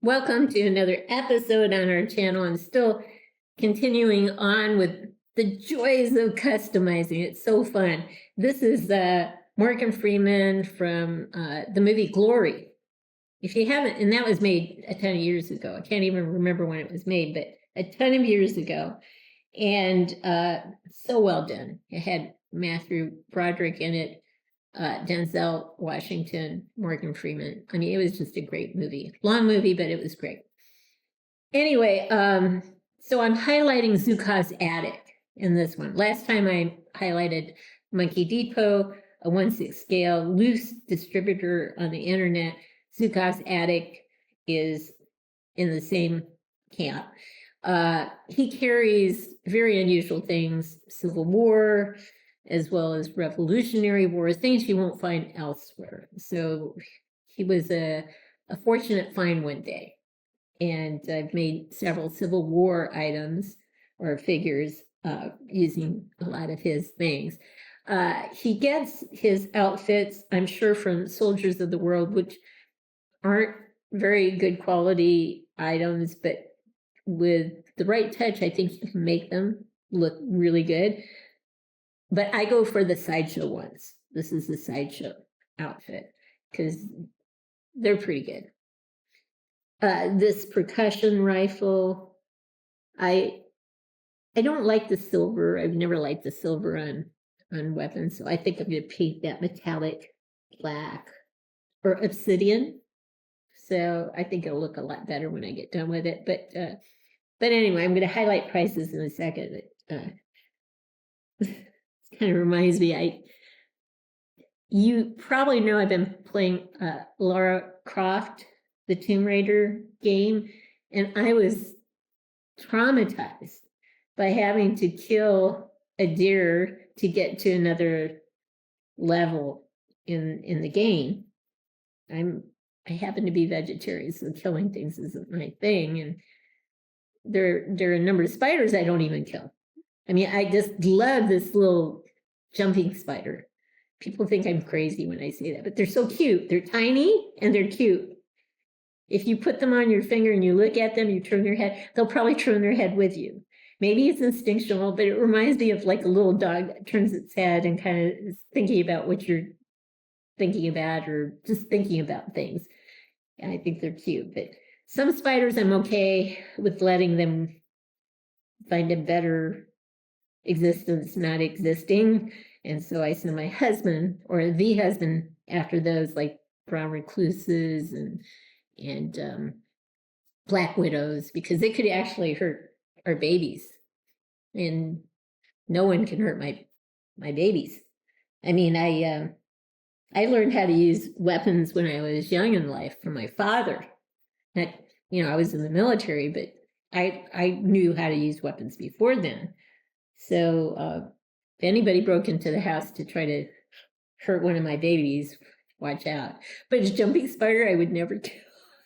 Welcome to another episode on our channel. I'm still continuing on with the joys of customizing. It's so fun. This is Morgan Freeman from the movie Glory. If you haven't, and that was made a ton of years ago. I can't even remember when it was made, but a ton of years ago. And so well done. It had Matthew Broderick in it, Denzel Washington, Morgan Freeman. I mean, it was just a great movie. Long movie, but it was great. Anyway, so I'm highlighting ZHUKOV'S Attic in this one. Last time I highlighted Monkey Depot, a 1/6 scale, loose distributor on the internet. ZHUKOV'S Attic is in the same camp. He carries very unusual things, Civil War, as well as Revolutionary War, things you won't find elsewhere. So he was a fortunate find one day. And I've made several Civil War items or figures using a lot of his things. He gets his outfits, I'm sure, from Soldiers of the World, which aren't very good quality items, but with the right touch, I think you can make them look really good. But I go for the sideshow ones. This is the sideshow outfit because they're pretty good. This percussion rifle, I don't like the silver. I've never liked the silver on weapons, so I think I'm going to paint that metallic black or obsidian. So I think it'll look a lot better when I get done with it. But anyway, I'm going to highlight prices in a second. Kind of reminds me, you probably know I've been playing Lara Croft, the Tomb Raider game, and I was traumatized by having to kill a deer to get to another level in the game. I happen to be vegetarian, so killing things isn't my thing, and there are a number of spiders I don't even kill. I mean, I just love this little jumping spider. People think I'm crazy when I say that, but they're so cute. They're tiny and they're cute. If you put them on your finger and you look at them, you turn your head, they'll probably turn their head with you. Maybe it's instinctual, but it reminds me of like a little dog that turns its head and kind of is thinking about what you're thinking about or just thinking about things. And I think they're cute, but some spiders I'm okay with letting them find a better existence not existing, and so I send my husband or the husband after those, like brown recluses and black widows, because they could actually hurt our babies, and no one can hurt my babies. I mean, I learned how to use weapons when I was young in life from my father. Not, I was in the military, but I knew how to use weapons before then. So if anybody broke into the house to try to hurt one of my babies, watch out. But a jumping spider, I would never kill.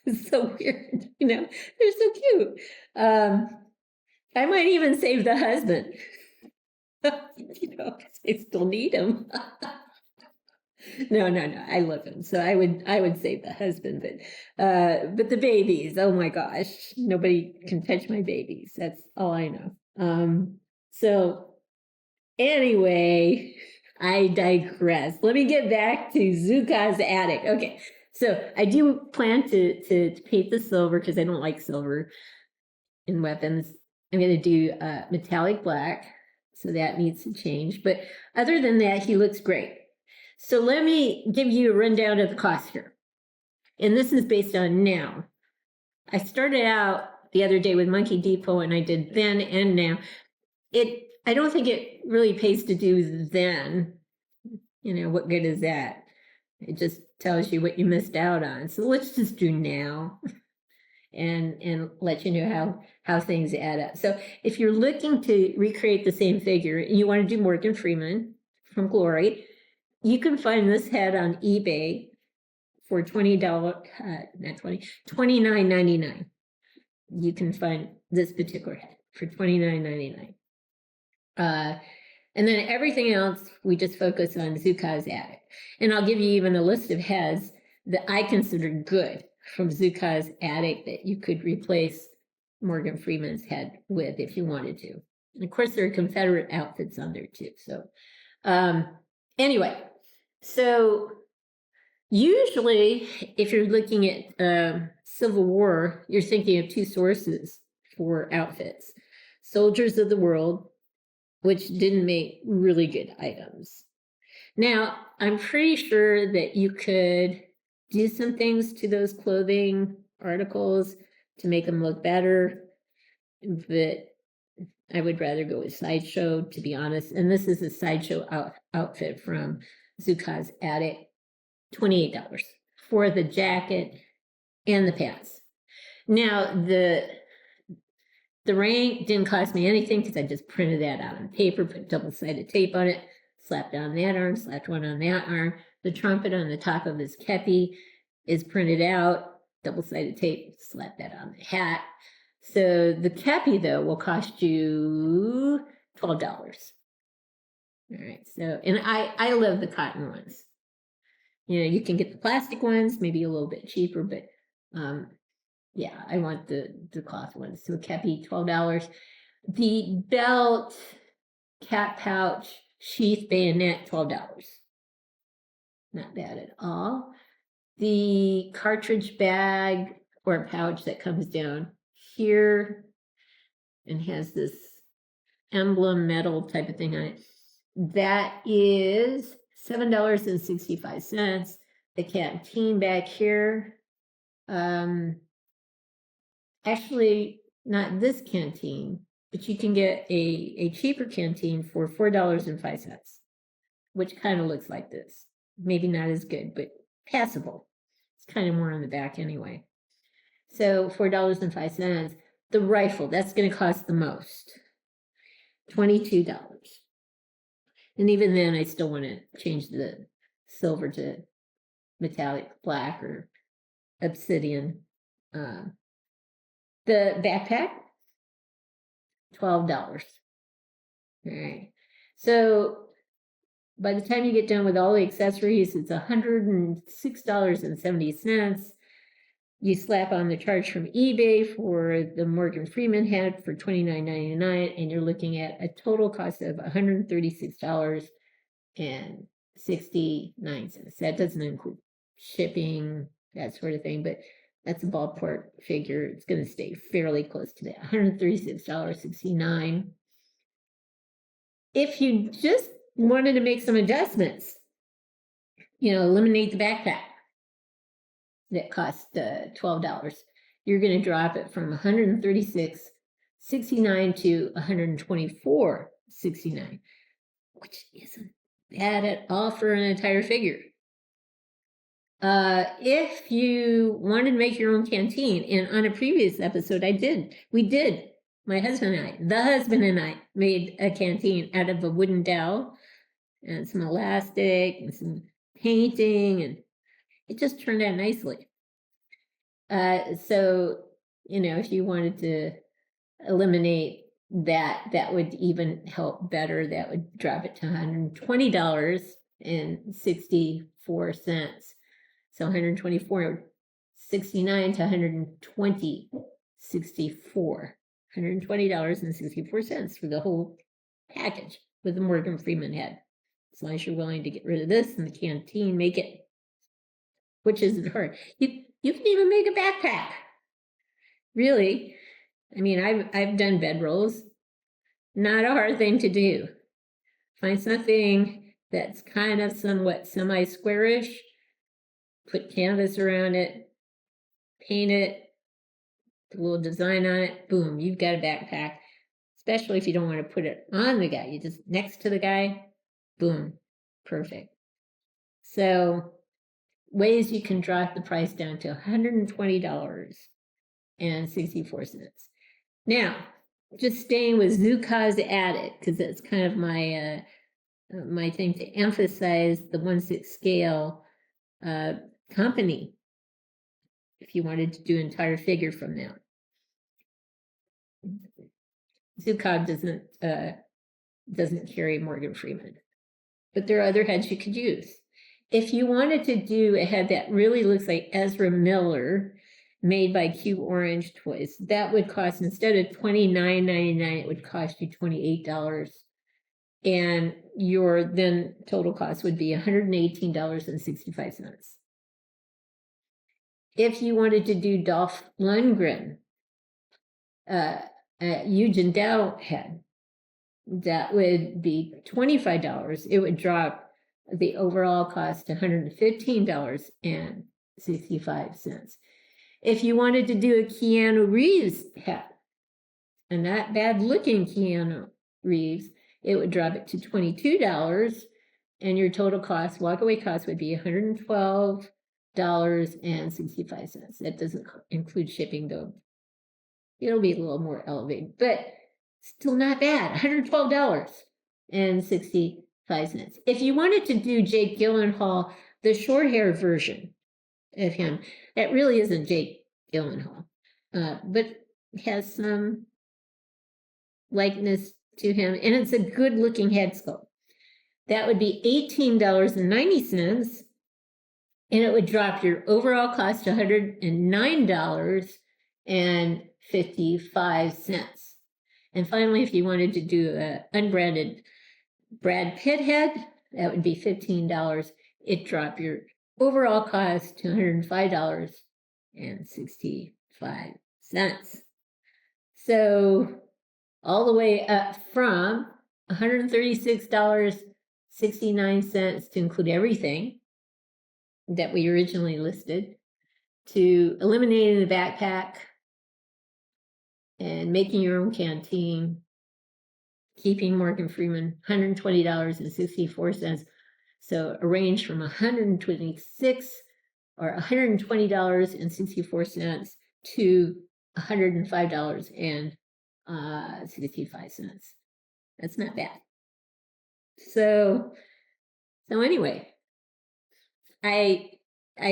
It's so weird, they're so cute. I might even save the husband, because I still need him. No, I love him. So I would save the husband, but the babies, oh my gosh, nobody can touch my babies. That's all I know. So anyway, I digress. Let me get back to ZHUKOV'S Attic. Okay, so I do plan to paint the silver because I don't like silver in weapons. I'm going to do metallic black, so that needs to change. But other than that, he looks great. So let me give you a rundown of the cost here. And this is based on now. I started out the other day with Monkey Depot, and I did then and now. I don't think it really pays to do then. What good is that? It just tells you what you missed out on. So let's just do now and let you know how things add up. So if you're looking to recreate the same figure and you want to do Morgan Freeman from Glory, you can find this head on eBay for $29.99. You can find this particular head for $29.99. And then everything else, we just focus on ZHUKOV'S Attic. And I'll give you even a list of heads that I consider good. from ZHUKOV'S Attic that you could replace Morgan Freeman's head with if you wanted to. And of course, there are Confederate outfits on there too. So anyway, so usually if you're looking at Civil War, you're thinking of two sources for outfits. Soldiers of the World, which didn't make really good items. Now, I'm pretty sure that you could do some things to those clothing articles to make them look better, but I would rather go with Sideshow, to be honest. And this is a Sideshow outfit from ZHUKOV'S Attic, $28 for the jacket and the pants. Now, the rank didn't cost me anything because I just printed that out on paper, put double-sided tape on it, slapped on that arm, slapped one on that arm. The trumpet on the top of his kepi is printed out, double-sided tape, slap that on the hat. So the kepi, though, will cost you $12. All right, so, and I love the cotton ones. You know, you can get the plastic ones, maybe a little bit cheaper, but yeah, I want the cloth ones. So kepi, $12. The belt, cat pouch, sheath, bayonet, $12. Not bad at all. The cartridge bag or pouch that comes down here and has this emblem metal type of thing on it, that is $7.65. The canteen back here, actually not this canteen, but you can get a cheaper canteen for $4.05, which kind of looks like this. Maybe not as good, but passable. It's kind of more on the back anyway. So $4.05. The rifle, that's going to cost the most, $22. And even then, I still want to change the silver to metallic black or obsidian. The backpack, $12. All right. So by the time you get done with all the accessories, it's $106.70. You slap on the charge from eBay for the Morgan Freeman head for $29.99, and you're looking at a total cost of $136.69. That doesn't include shipping, that sort of thing, but that's a ballpark figure. It's going to stay fairly close to that, $136.69. If you just wanted to make some adjustments, you know, eliminate the backpack that cost $12, you're going to drop it from $136.69 to $124.69, which isn't bad at all for an entire figure. If you wanted to make your own canteen, and on a previous episode we did, my husband and I made a canteen out of a wooden dowel and some elastic and some painting, and it just turned out nicely. So, you know, if you wanted to eliminate that, that would even help better. That would drop it to $120.64. So $124.69 to $120.64. $120.64 for the whole package with the Morgan Freeman head. As long as you're willing to get rid of this and the canteen, make it, which isn't hard. You can even make a backpack. Really. I mean, I've done bedrolls. Not a hard thing to do. Find something that's kind of somewhat semi-squarish, put canvas around it, paint it, put a little design on it, boom, you've got a backpack. Especially if you don't want to put it on the guy, you just next to the guy, boom, perfect. So ways you can drop the price down to $120.64. Now, just staying with ZHUKOV'S Attic, because that's kind of my my thing to emphasize the 1/6 scale company. If you wanted to do an entire figure from them, ZHUKOV doesn't carry Morgan Freeman, but there are other heads you could use. If you wanted to do a head that really looks like Ezra Miller, made by QOrange toys. That would cost, instead of $29.99, it would cost you $28. And your then total cost would be $118.65. If you wanted to do Dolf Lundren, Ujindou head, that would be $25. It would drop the overall cost to $115.65. If you wanted to do a Keanu Reeves head, and not bad looking Keanu Reeves, it would drop it to $22, and your total cost, walkaway cost, would be $112.65. That doesn't include shipping, though. It'll be a little more elevated, but still not bad. $112.65. If you wanted to do Jake Gyllenhaal, the short hair version of him, that really isn't Jake Gyllenhaal, but has some likeness to him, and it's a good looking head sculpt. That would be $18.90, and it would drop your overall cost to $109.55. And finally, if you wanted to do an unbranded Brad Pitt head, that would be $15. It dropped your overall cost to $105.65. So all the way up from $136.69 to include everything that we originally listed, to eliminating the backpack and making your own canteen, keeping Morgan Freeman, $120.64. So a range from $126 or $120.64 to $105.65. That's not bad. So anyway, I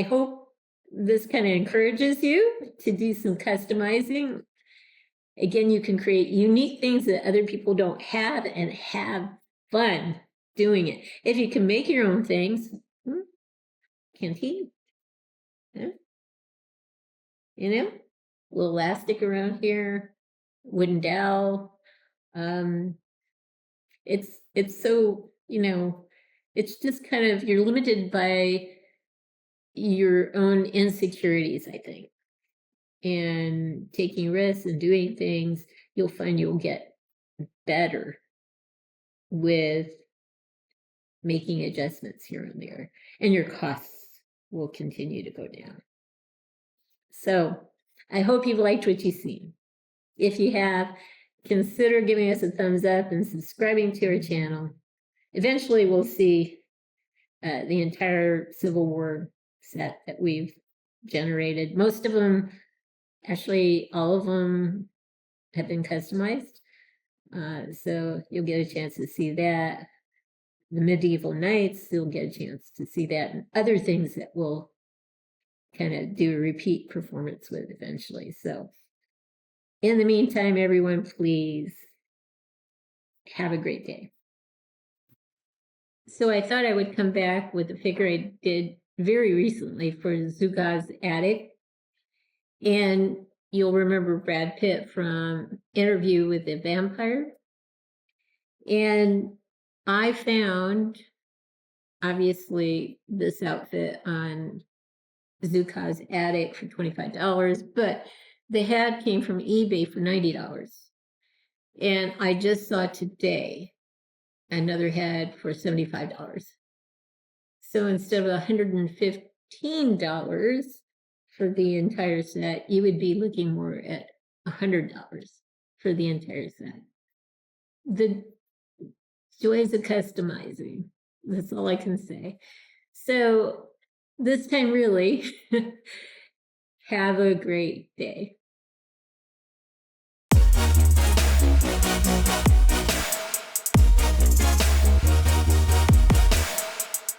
hope this kind of encourages you to do some customizing. Again, you can create unique things that other people don't have and have fun doing it. If you can make your own things, canteen, you know, little elastic around here, wooden dowel. It's so, you know, it's just kind of, you're limited by your own insecurities, I think. And taking risks and doing things, you'll find you'll get better with making adjustments here and there, and your costs will continue to go down. So I hope you've liked what you've seen. If you have, consider giving us a thumbs up and subscribing to our channel. Eventually we'll see the entire Civil War set that we've generated. Most of them, actually all of them, have been customized. So you'll get a chance to see that. The medieval knights, you'll get a chance to see that, and other things that we'll kind of do a repeat performance with eventually. So in the meantime, everyone, please have a great day. So I thought I would come back with a figure I did very recently for ZHUKOV'S Attic. And you'll remember Brad Pitt from Interview with the Vampire. And I found, obviously, this outfit on ZHUKOV'S Attic for $25, but the head came from eBay for $90. And I just saw today another head for $75. So instead of $115 for the entire set, you would be looking more at $100 for the entire set. The joys of customizing, that's all I can say. So this time, really, have a great day.